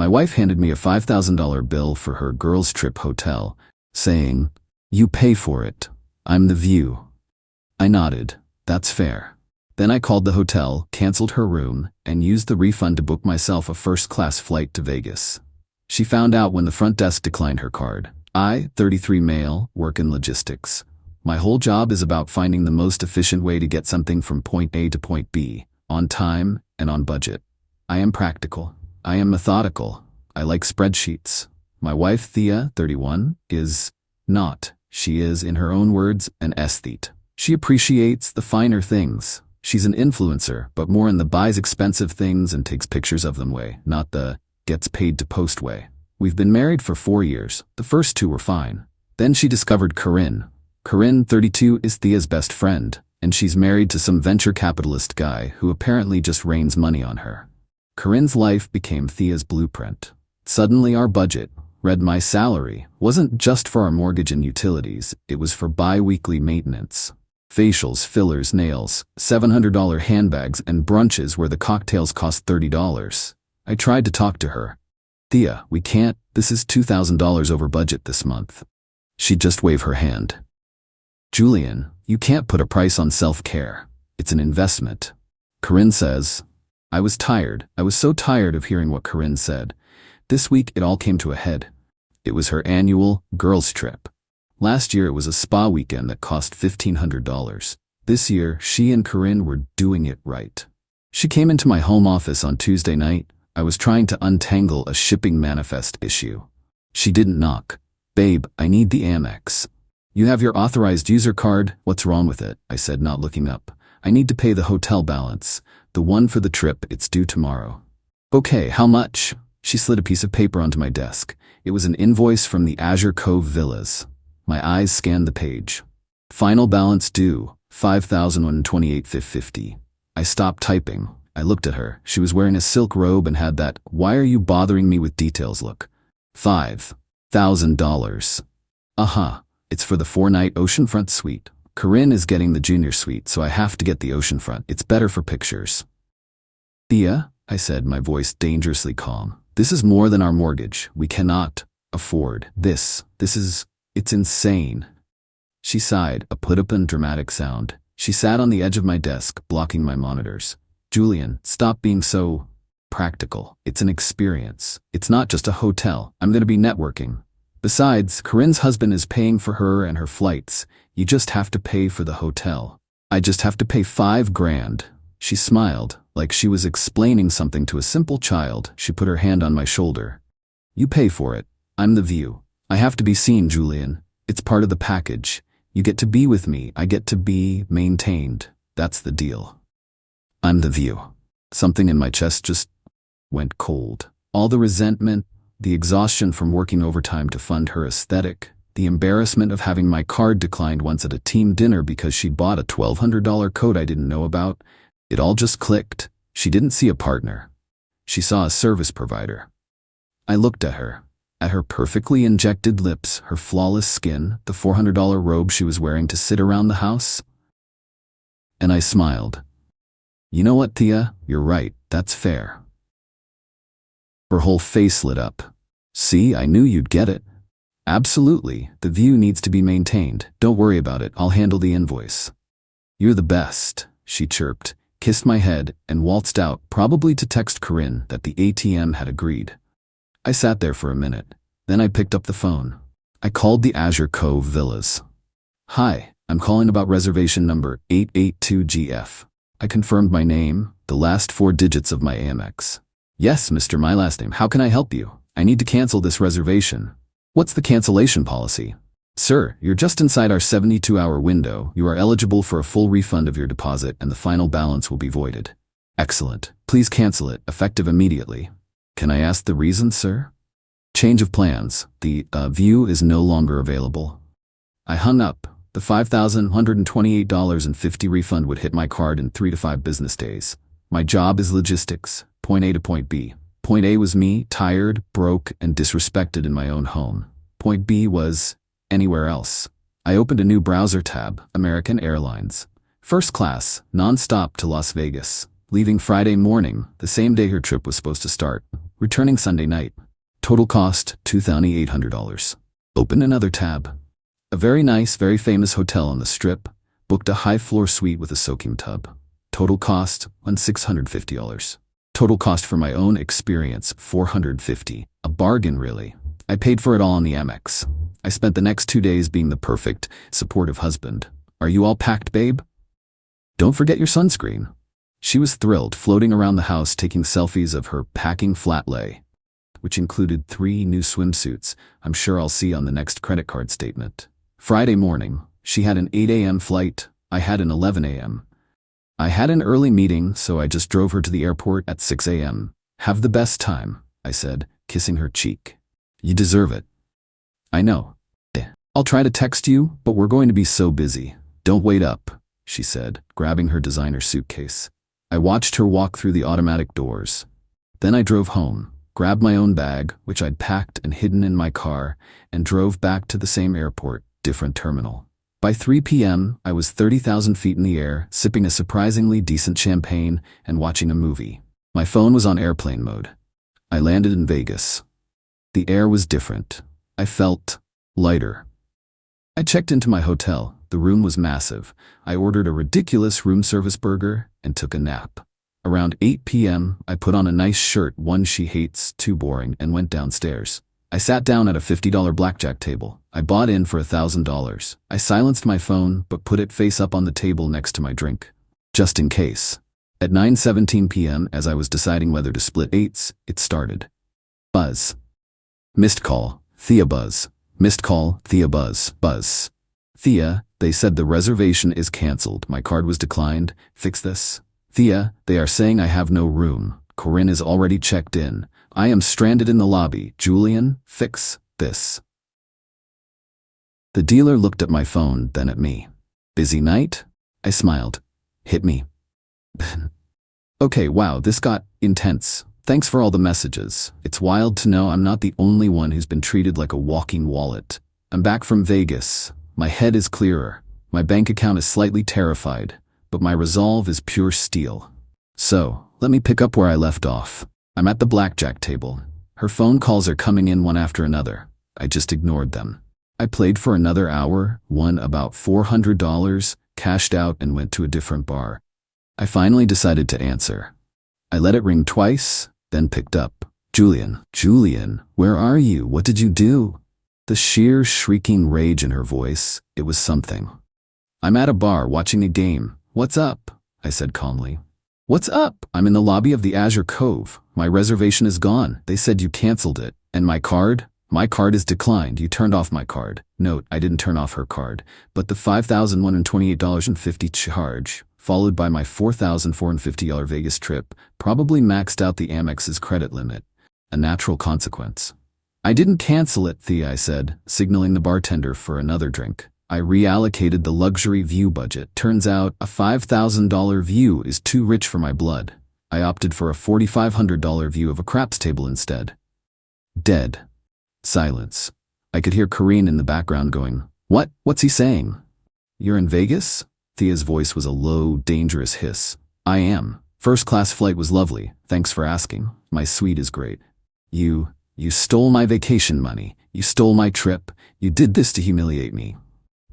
My wife handed me a $5,000 bill for her girls' trip hotel, saying, "You pay for it. I'm the view." I nodded. That's fair. Then I called the hotel, canceled her room, and used the refund to book myself a first-class flight to Vegas. She found out when the front desk declined her card. I, 33 male, work in logistics. My whole job is about finding the most efficient way to get something from point A to point B, on time and on budget. I am practical. I am methodical. I like spreadsheets. My wife, Thea, 31, is not. She is, in her own words, an aesthete. She appreciates the finer things. She's an influencer, but more in the buys expensive things and takes pictures of them way, not the gets paid to post way. We've been married for 4 years. The first 2 were fine. Then she discovered Corinne. Corinne, 32, is Thea's best friend, and she's married to some venture capitalist guy who apparently just rains money on her. Corinne's life became Thea's blueprint. Suddenly our budget, read my salary, wasn't just for our mortgage and utilities, it was for bi-weekly maintenance. Facials, fillers, nails, $700 handbags, and brunches where the cocktails cost $30. I tried to talk to her. "Thea, we can't, this is $2,000 over budget this month." She'd just wave her hand. "Julian, you can't put a price on self-care. It's an investment." Corinne says. I was tired. I was so tired of hearing what Corinne said. This week it all came to a head. It was her annual girls' trip. Last year it was a spa weekend that cost $1,500. This year she and Corinne were doing it right. She came into my home office on Tuesday night. I was trying to untangle a shipping manifest issue. She didn't knock. "Babe, I need the Amex." "You have your authorized user card? What's wrong with it?" I said, not looking up. "I need to pay the hotel balance. The one for the trip, it's due tomorrow." "Okay, how much?" She slid a piece of paper onto my desk. It was an invoice from the Azure Cove Villas. My eyes scanned the page. "Final balance due, $5,128.50. I stopped typing. I looked at her. She was wearing a silk robe and had that "why are you bothering me with details" look. $5,000. It's for the 4-night oceanfront suite. Corinne is getting the junior suite, so I have to get the oceanfront. It's better for pictures. "Thea," I said, my voice dangerously calm. "This is more than our mortgage. We cannot afford this. It's insane." She sighed, a put-up and dramatic sound. She sat on the edge of my desk, blocking my monitors. "Julian, stop being so practical. It's an experience. It's not just a hotel. I'm going to be networking. Besides, Corinne's husband is paying for her and her flights. You just have to pay for the hotel. I just have to pay $5,000. She smiled, like she was explaining something to a simple child. She put her hand on my shoulder. "You pay for it. I'm the view. I have to be seen, Julian. It's part of the package. You get to be with me. I get to be maintained. That's the deal." I'm the view. Something in my chest just went cold. All the resentment, the exhaustion from working overtime to fund her aesthetic, the embarrassment of having my card declined once at a team dinner because she bought a $1,200 coat I didn't know about, it all just clicked. She didn't see a partner. She saw a service provider. I looked at her perfectly injected lips, her flawless skin, the $400 robe she was wearing to sit around the house. And I smiled. "You know what, Thea? You're right. That's fair." Her whole face lit up. "See, I knew you'd get it." "Absolutely. The view needs to be maintained. Don't worry about it. I'll handle the invoice." "You're the best," she chirped, kissed my head, and waltzed out, probably to text Corinne that the ATM had agreed. I sat there for a minute. Then I picked up the phone. I called the Azure Cove Villas. "Hi, I'm calling about reservation number 882GF. I confirmed my name, the last 4 digits of my Amex. "Yes, Mr. My last name. How can I help you? I need to cancel this reservation." "What's the cancellation policy?" "Sir, you're just inside our 72-hour window. You are eligible for a full refund of your deposit and the final balance will be voided." "Excellent. Please cancel it, effective immediately." "Can I ask the reason, sir?" "Change of plans. The view is no longer available." I hung up. The $5,128.50 refund would hit my card in 3 to 5 business days. My job is logistics, point A to point B. Point A was me, tired, broke, and disrespected in my own home. Point B was anywhere else. I opened a new browser tab, American Airlines. First class, non-stop to Las Vegas. leaving Friday morning, the same day her trip was supposed to start, returning Sunday night. Total cost, $2,800. Open another tab. A very nice, very famous hotel on the Strip. Booked a high-floor suite with a soaking tub. Total cost, $650. Total cost for my own experience, $450. A bargain, really. I paid for it all on the Amex. I spent the next 2 days being the perfect, supportive husband. Are you all packed, babe? Don't forget your sunscreen. She was thrilled, floating around the house taking selfies of her packing flat lay, which included 3 new swimsuits I'm sure I'll see on the next credit card statement. Friday morning, she had an 8 a.m. flight. I had an 11 a.m. I had an early meeting, so I just drove her to the airport at 6 a.m. Have the best time, I said, kissing her cheek. You deserve it. I know. I'll try to text you, but we're going to be so busy. Don't wait up, she said, grabbing her designer suitcase. I watched her walk through the automatic doors. Then I drove home, grabbed my own bag, which I'd packed and hidden in my car, and drove back to the same airport, different terminal. By 3 p.m., I was 30,000 feet in the air, sipping a surprisingly decent champagne and watching a movie. My phone was on airplane mode. I landed in Vegas. The air was different. I felt lighter. I checked into my hotel. The room was massive. I ordered a ridiculous room service burger and took a nap. Around 8 p.m., I put on a nice shirt, one she hates, too boring, and went downstairs. I sat down at a $50 blackjack table. I bought in for $1,000. I silenced my phone, but put it face up on the table next to my drink, just in case. At 9:17 p.m., as I was deciding whether to split eights, it started. Buzz. Missed call, Thea buzz. Missed call, Thea buzz. Buzz. Thea, they said the reservation is canceled. My card was declined. Fix this. Thea, they are saying I have no room. Corinne is already checked in. I am stranded in the lobby. Julian, fix this. The dealer looked at my phone, then at me. Busy night? I smiled. Hit me. Okay, wow, this got intense. Thanks for all the messages. It's wild to know I'm not the only one who's been treated like a walking wallet. I'm back from Vegas. My head is clearer. My bank account is slightly terrified, but my resolve is pure steel. So, let me pick up where I left off. I'm at the blackjack table. Her phone calls are coming in one after another. I just ignored them. I played for another hour, won about $400, cashed out, and went to a different bar. I finally decided to answer. I let it ring twice, then picked up. Julian, where are you? What did you do? The sheer shrieking rage in her voice, it was something. I'm at a bar watching a game. What's up? I said calmly. What's up? I'm in the lobby of the Azure Cove. My reservation is gone. They said you canceled it. And my card? My card is declined. You turned off my card. Note, I didn't turn off her card, but the $5,128.50 charge, followed by my $4,450 Vegas trip, probably maxed out the Amex's credit limit. A natural consequence. I didn't cancel it, Thea, I said, signaling the bartender for another drink. I reallocated the luxury view budget. Turns out a $5,000 view is too rich for my blood. I opted for a $4,500 view of a craps table instead. Dead. Silence. I could hear Corinne in the background going, What's he saying? You're in Vegas? Thea's voice was a low, dangerous hiss. I am. First-class flight was lovely. Thanks for asking. My suite is great. You stole my vacation money. You stole my trip. You did this to humiliate me.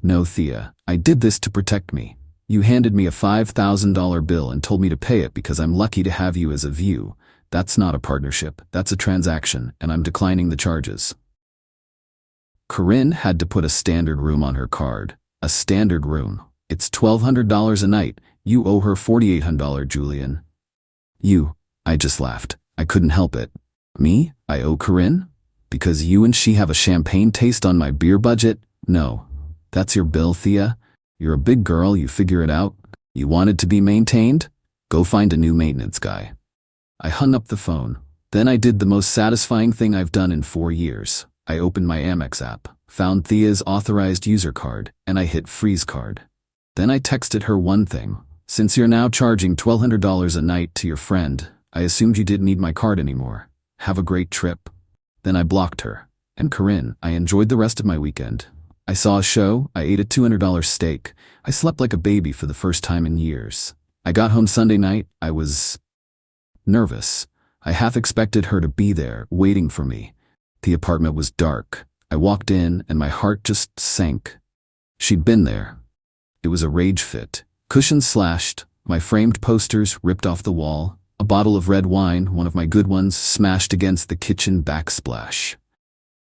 No, Thea, I did this to protect me. You handed me a $5,000 bill and told me to pay it because I'm lucky to have you as a view. That's not a partnership, that's a transaction, and I'm declining the charges. Corinne had to put a standard room on her card. A standard room. It's $1,200 a night. You owe her $4,800, Julian. I just laughed. I couldn't help it. Me? I owe Corinne? Because you and she have a champagne taste on my beer budget? No. That's your bill, Thea? You're a big girl, you figure it out. You want it to be maintained? Go find a new maintenance guy. I hung up the phone. Then I did the most satisfying thing I've done in 4 years. I opened my Amex app, found Thea's authorized user card, and I hit freeze card. Then I texted her one thing. Since you're now charging $1,200 a night to your friend, I assumed you didn't need my card anymore. Have a great trip. Then I blocked her. And Corinne, I enjoyed the rest of my weekend. I saw a show, I ate a $200 steak, I slept like a baby for the first time in years. I got home Sunday night. I was nervous. I half expected her to be there, waiting for me. The apartment was dark. I walked in and my heart just sank. She'd been there. It was a rage fit. Cushions slashed, my framed posters ripped off the wall, a bottle of red wine, one of my good ones, smashed against the kitchen backsplash.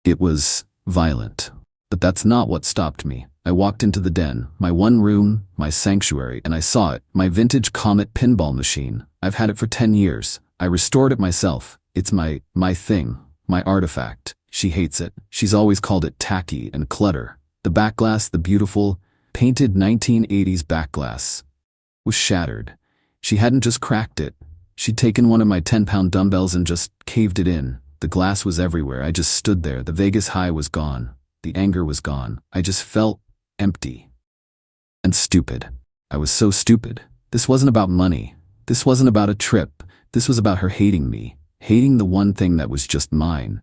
It was violent. But that's not what stopped me. I walked into the den, my one room, my sanctuary, and I saw it, my vintage Comet pinball machine. I've had it for 10 years. I restored it myself. It's my thing, my artifact. She hates it. She's always called it tacky and clutter. The backglass, the beautiful, painted 1980s backglass, was shattered. She hadn't just cracked it. She'd taken one of my 10-pound dumbbells and just caved it in. The glass was everywhere. I just stood there. The Vegas high was gone. The anger was gone. I just felt empty and stupid. I was so stupid. This wasn't about money. This wasn't about a trip. This was about her hating me, hating the one thing that was just mine.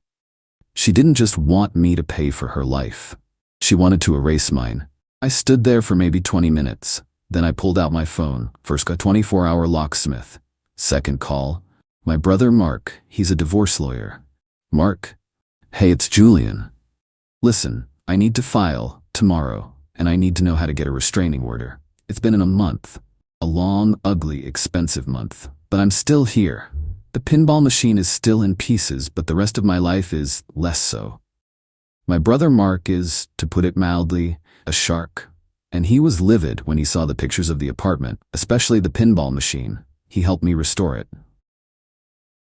She didn't just want me to pay for her life. She wanted to erase mine. I stood there for maybe 20 minutes. Then I pulled out my phone. First got 24-hour locksmith. Second call. My brother Mark, he's a divorce lawyer. Mark, hey, it's Julian. Listen, I need to file tomorrow, and I need to know how to get a restraining order. It's been in a month. A long, ugly, expensive month. But I'm still here. The pinball machine is still in pieces, but the rest of my life is less so. My brother Mark is, to put it mildly, a shark. And he was livid when he saw the pictures of the apartment, especially the pinball machine. He helped me restore it.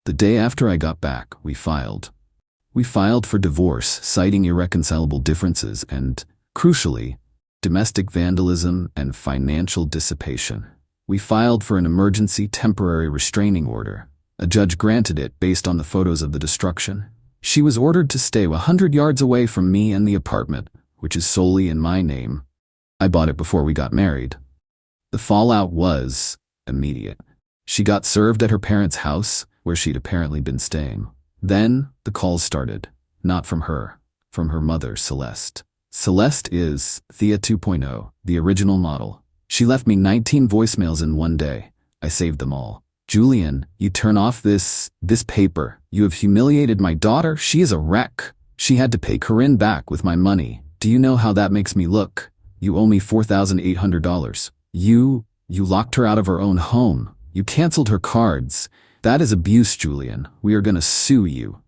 The day after I got back, we filed. We filed for divorce, citing irreconcilable differences and, crucially, domestic vandalism and financial dissipation. We filed for an emergency temporary restraining order. A judge granted it based on the photos of the destruction. She was ordered to stay 100 yards away from me and the apartment, which is solely in my name. I bought it before we got married. The fallout was immediate. She got served at her parents' house, where she'd apparently been staying. Then the calls started, not from her, from her mother, Celeste. Celeste is Thea 2.0, the original model. She left me 19 voicemails in one day. I saved them all. Julian, you turn off this paper. You have humiliated my daughter. She is a wreck. She had to pay Corinne back with my money. Do you know how that makes me look? You owe me $4,800. You locked her out of her own home. You canceled her cards. That is abuse, Julian. We are gonna sue you.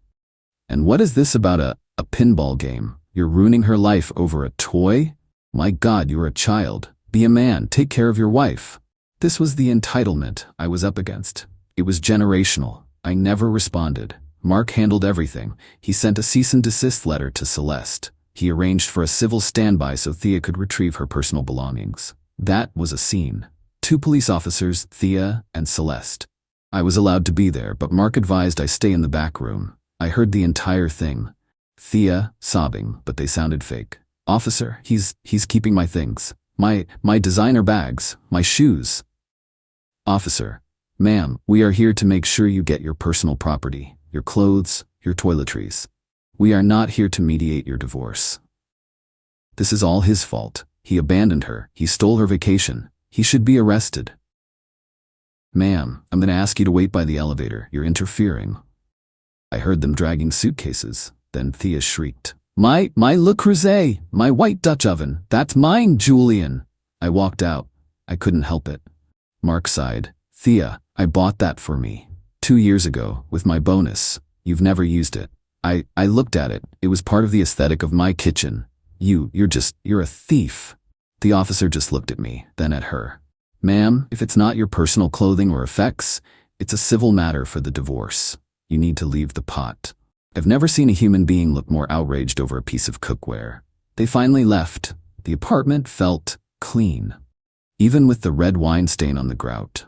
And what is this about a pinball game? You're ruining her life over a toy? My God, you're a child. Be a man. Take care of your wife. This was the entitlement I was up against. It was generational. I never responded. Mark handled everything. He sent a cease and desist letter to Celeste. He arranged for a civil standby so Thea could retrieve her personal belongings. That was a scene. 2 police officers, Thea and Celeste. I was allowed to be there, but Mark advised I stay in the back room. I heard the entire thing. Thea sobbing, but they sounded fake. Officer, he's keeping my things. My designer bags, my shoes. Officer, ma'am, we are here to make sure you get your personal property, your clothes, your toiletries. We are not here to mediate your divorce. This is all his fault. He abandoned her. He stole her vacation. He should be arrested. Ma'am, I'm going to ask you to wait by the elevator. You're interfering. I heard them dragging suitcases. Then Thea shrieked. My Le Creuset, my white Dutch oven. That's mine, Julian. I walked out. I couldn't help it. Mark sighed. Thea, I bought that for me 2 years ago with my bonus. You've never used it. I looked at it. It was part of the aesthetic of my kitchen. You're a thief. The officer just looked at me, then at her. Ma'am, if it's not your personal clothing or effects, it's a civil matter for the divorce. You need to leave the pot. I've never seen a human being look more outraged over a piece of cookware. They finally left. The apartment felt clean, even with the red wine stain on the grout.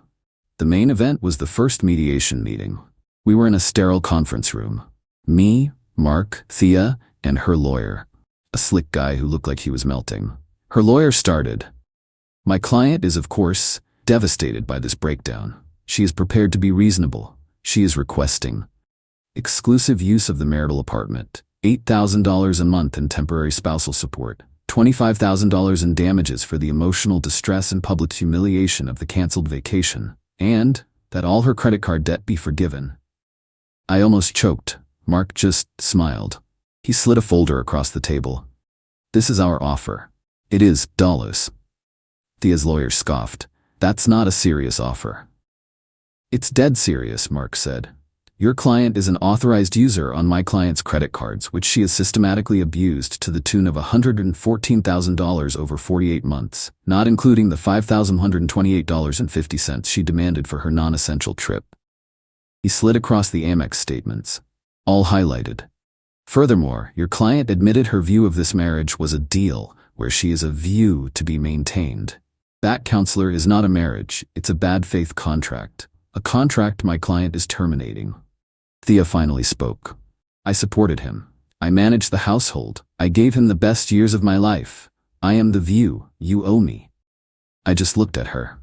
The main event was the first mediation meeting. We were in a sterile conference room. Me, Mark, Thea, and her lawyer. A slick guy who looked like he was melting. Her lawyer started. My client is, of course, devastated by this breakdown. She is prepared to be reasonable. She is requesting exclusive use of the marital apartment, $8,000 a month in temporary spousal support, $25,000 in damages for the emotional distress and public humiliation of the canceled vacation, and that all her credit card debt be forgiven. I almost choked. Mark just smiled. He slid a folder across the table. This is our offer. It is dollars. Thea's lawyer scoffed. That's not a serious offer. It's dead serious, Mark said. Your client is an authorized user on my client's credit cards, which she has systematically abused to the tune of $114,000 over 48 months, not including the $5,128.50 she demanded for her non-essential trip. He slid across the Amex statements, all highlighted. Furthermore, your client admitted her view of this marriage was a deal, where she is a view to be maintained. That, counselor, is not a marriage, it's a bad faith contract. A contract my client is terminating. Thea finally spoke. I supported him. I managed the household. I gave him the best years of my life. I am the view. You owe me. I just looked at her.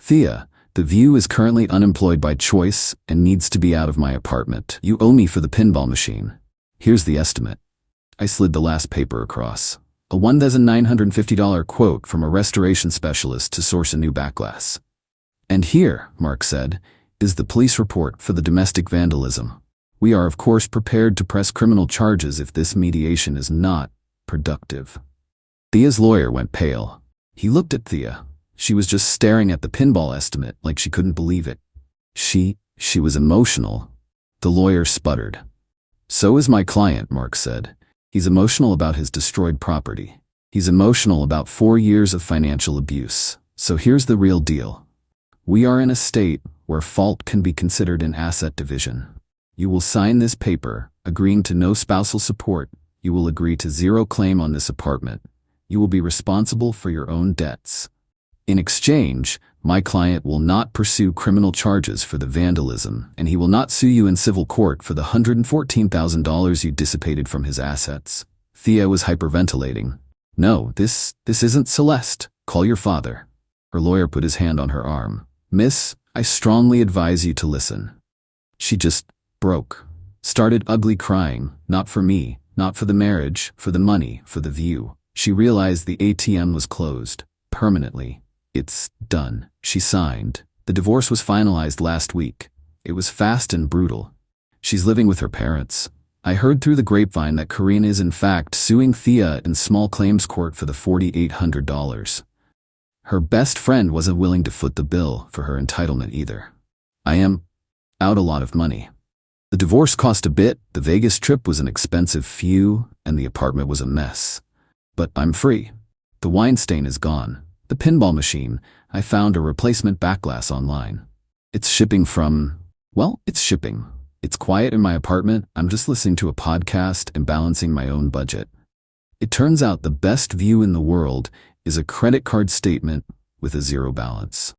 Thea, the view is currently unemployed by choice and needs to be out of my apartment. You owe me for the pinball machine. Here's the estimate. I slid the last paper across. A $1,950 quote from a restoration specialist to source a new backglass. And here, Mark said, is the police report for the domestic vandalism. We are of course prepared to press criminal charges if this mediation is not productive. Thea's lawyer went pale. He looked at Thea. She was just staring at the pinball estimate like she couldn't believe it. She was emotional. The lawyer sputtered. So is my client, Mark said. He's emotional about his destroyed property. He's emotional about 4 years of financial abuse. So here's the real deal. We are in a state where fault can be considered an asset division. You will sign this paper, agreeing to no spousal support. You will agree to zero claim on this apartment. You will be responsible for your own debts. In exchange, my client will not pursue criminal charges for the vandalism, and he will not sue you in civil court for the $114,000 you dissipated from his assets. Thea was hyperventilating. No, this isn't Celeste. Call your father. Her lawyer put his hand on her arm. Miss, I strongly advise you to listen. She just broke. Started ugly crying, not for me, not for the marriage, for the money, for the view. She realized the ATM was closed. Permanently. It's done. She signed. The divorce was finalized last week. It was fast and brutal. She's living with her parents. I heard through the grapevine that Corinne is in fact suing Thea in small claims court for the $4,800. Her best friend wasn't willing to foot the bill for her entitlement either. I am out a lot of money. The divorce cost a bit, the Vegas trip was an expensive few, and the apartment was a mess. But I'm free. The wine stain is gone. The pinball machine, I found a replacement backglass online. It's shipping from, well, it's shipping. It's quiet in my apartment, I'm just listening to a podcast and balancing my own budget. It turns out the best view in the world is a credit card statement with a zero balance.